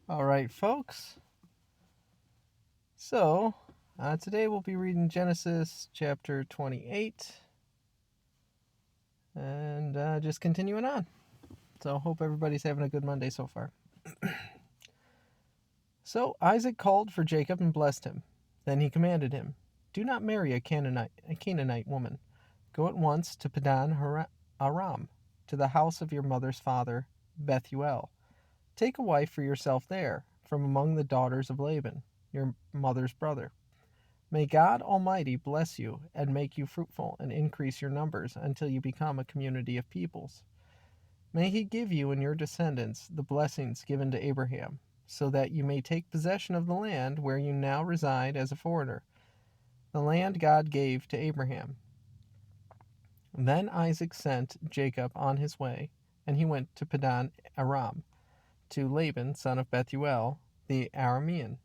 All right, folks. So, today we'll be reading Genesis chapter 28 and just continuing on. So, hope everybody's having a good Monday so far. So, Isaac called for Jacob and blessed him. Then he commanded him, "Do not marry a Canaanite woman. Go at once to Padan Aram, to the house of your mother's father, Bethuel. Take a wife for yourself there, from among the daughters of Laban, your mother's brother. May God Almighty bless you and make you fruitful and increase your numbers until you become a community of peoples. May He give you and your descendants the blessings given to Abraham, so that you may take possession of the land where you now reside as a foreigner, the land God gave to Abraham." Then Isaac sent Jacob on his way, and he went to Padan Aram, to Laban, son of Bethuel, the Aramean,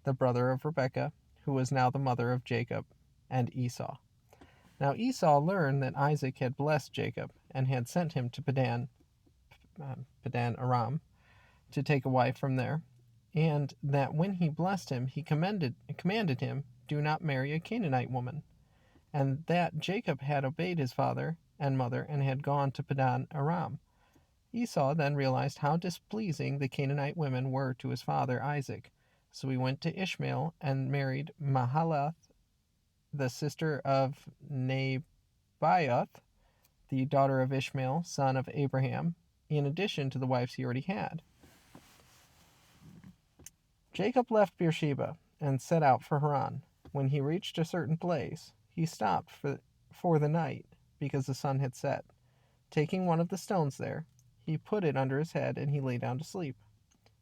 the brother of Rebekah, who was now the mother of Jacob and Esau. Now Esau learned that Isaac had blessed Jacob and had sent him to Padan Aram to take a wife from there, and that when he blessed him, he commanded him, "Do not marry a Canaanite woman," and that Jacob had obeyed his father and mother and had gone to Padan Aram. Esau then realized how displeasing the Canaanite women were to his father Isaac, so he went to Ishmael and married Mahalath, the sister of Nebaioth, the daughter of Ishmael, son of Abraham, in addition to the wives he already had. Jacob left Beersheba and set out for Haran. When he reached a certain place, he stopped for the night, because the sun had set. Taking one of the stones there, he put it under his head and he lay down to sleep.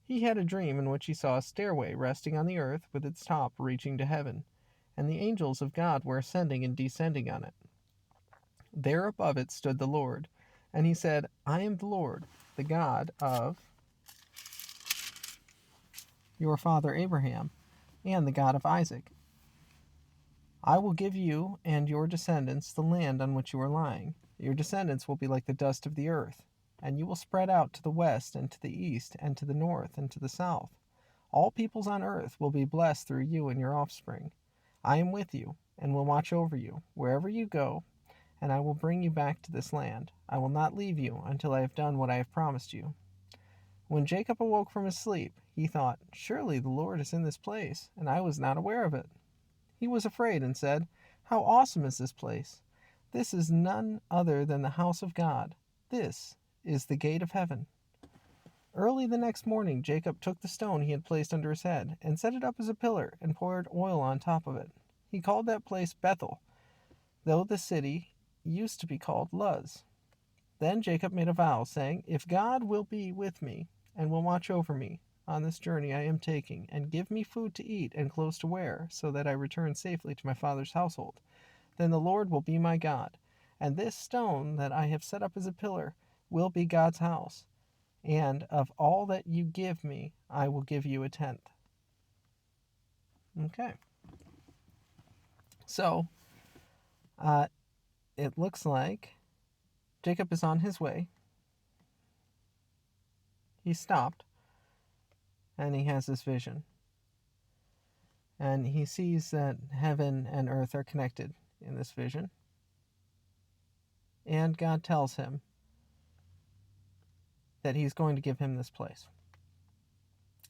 He had a dream in which he saw a stairway resting on the earth with its top reaching to heaven, and the angels of God were ascending and descending on it. There above it stood the Lord, and he said, "I am the Lord, the God of your father Abraham, and the God of Isaac. I will give you and your descendants the land on which you are lying. Your descendants will be like the dust of the earth, and you will spread out to the west and to the east and to the north and to the south. All peoples on earth will be blessed through you and your offspring. I am with you, and will watch over you wherever you go, and I will bring you back to this land. I will not leave you until I have done what I have promised you." When Jacob awoke from his sleep, he thought, "Surely the Lord is in this place, and I was not aware of it." He was afraid and said, "How awesome is this place! This is none other than the house of God. This is the gate of heaven." Early the next morning Jacob took the stone he had placed under his head and set it up as a pillar and poured oil on top of it. He called that place Bethel, though the city used to be called Luz. Then Jacob made a vow, saying, "If God will be with me and will watch over me on this journey I am taking, and give me food to eat and clothes to wear, so that I return safely to my father's household, then the Lord will be my God, and this stone that I have set up as a pillar will be God's house. And of all that you give me, I will give you a tenth." Okay. So, it looks like Jacob is on his way. He stopped, and he has this vision. And he sees that heaven and earth are connected in this vision. And God tells him that he's going to give him this place,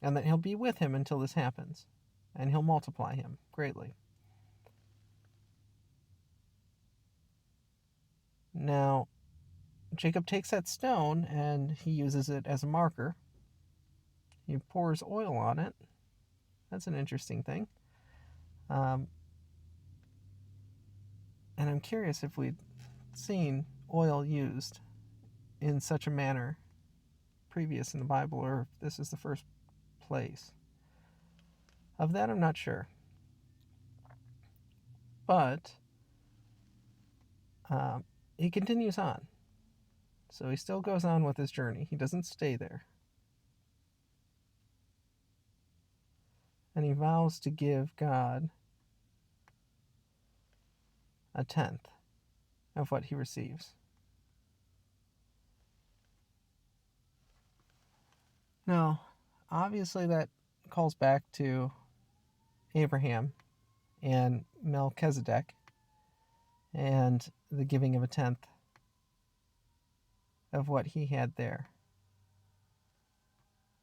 and that he'll be with him until this happens, and he'll multiply him greatly. Now, Jacob takes that stone and he uses it as a marker. He pours oil on it. That's an interesting thing. And I'm curious if we'd seen oil used in such a manner previous in the Bible, or if this is the first place. Of that, I'm not sure. But he continues on. So he still goes on with his journey. He doesn't stay there. And he vows to give God a tenth of what he receives. Now, obviously that calls back to Abraham and Melchizedek and the giving of a tenth of what he had there.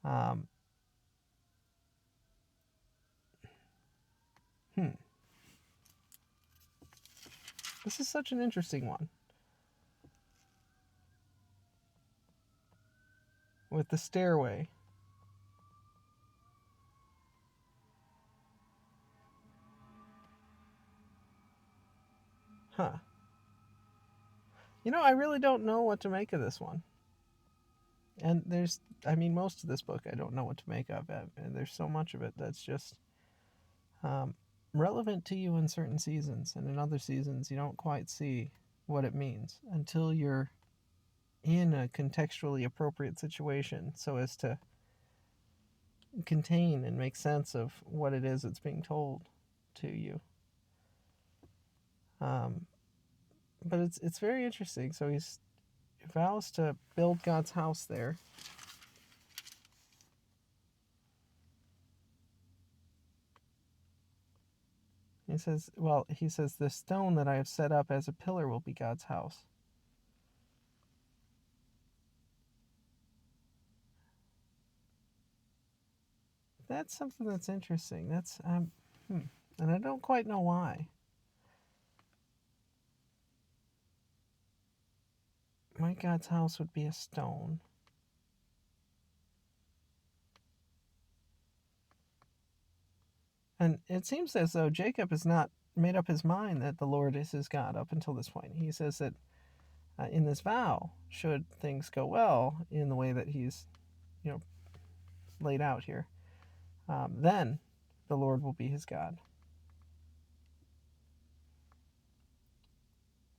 Um, This is such an interesting one. With the stairway. Huh. I really don't know what to make of this one. And most of this book I don't know what to make of it. And there's so much of it that's just relevant to you in certain seasons. And in other seasons, you don't quite see what it means until you're in a contextually appropriate situation so as to contain and make sense of what it is that's being told to you. But it's very interesting. So he vows to build God's house there. He says, the stone that I have set up as a pillar will be God's house. That's something that's interesting. That's, and I don't quite know why. My God's house would be a stone. And it seems as though Jacob has not made up his mind that the Lord is his God up until this point. He says that in this vow, should things go well in the way that he's, laid out here, then the Lord will be his God.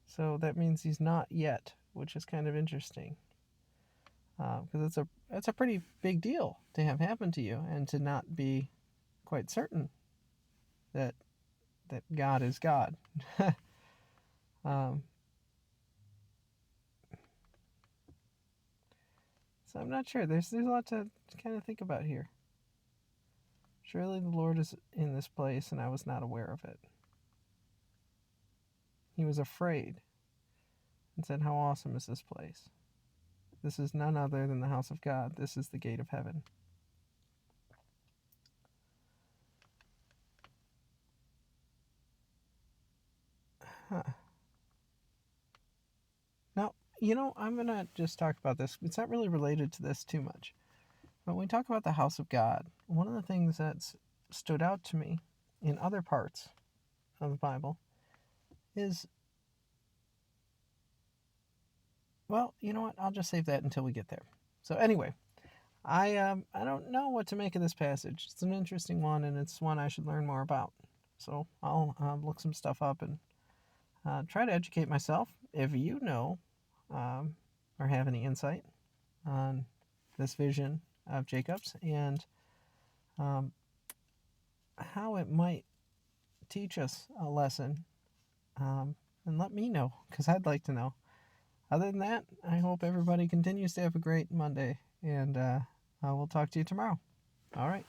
So that means he's not yet, which is kind of interesting, because it's a pretty big deal to have happen to you and to not be quite certain that God is God. So I'm not sure. There's a lot to kind of think about here. Surely the Lord is in this place, and I was not aware of it. He was afraid and said, "How awesome is this place? This is none other than the house of God. This is the gate of heaven." Huh. Now, I'm going to just talk about this. It's not really related to this too much. But when we talk about the house of God, one of the things that's stood out to me in other parts of the Bible is, well, you know what? I'll just save that until we get there. So anyway, I don't know what to make of this passage. It's an interesting one, and it's one I should learn more about. So I'll look some stuff up and try to educate myself. If you know or have any insight on this vision of Jacob's and how it might teach us a lesson, and let me know, because I'd like to know. Other than that, I hope everybody continues to have a great Monday, and I will talk to you tomorrow. All right.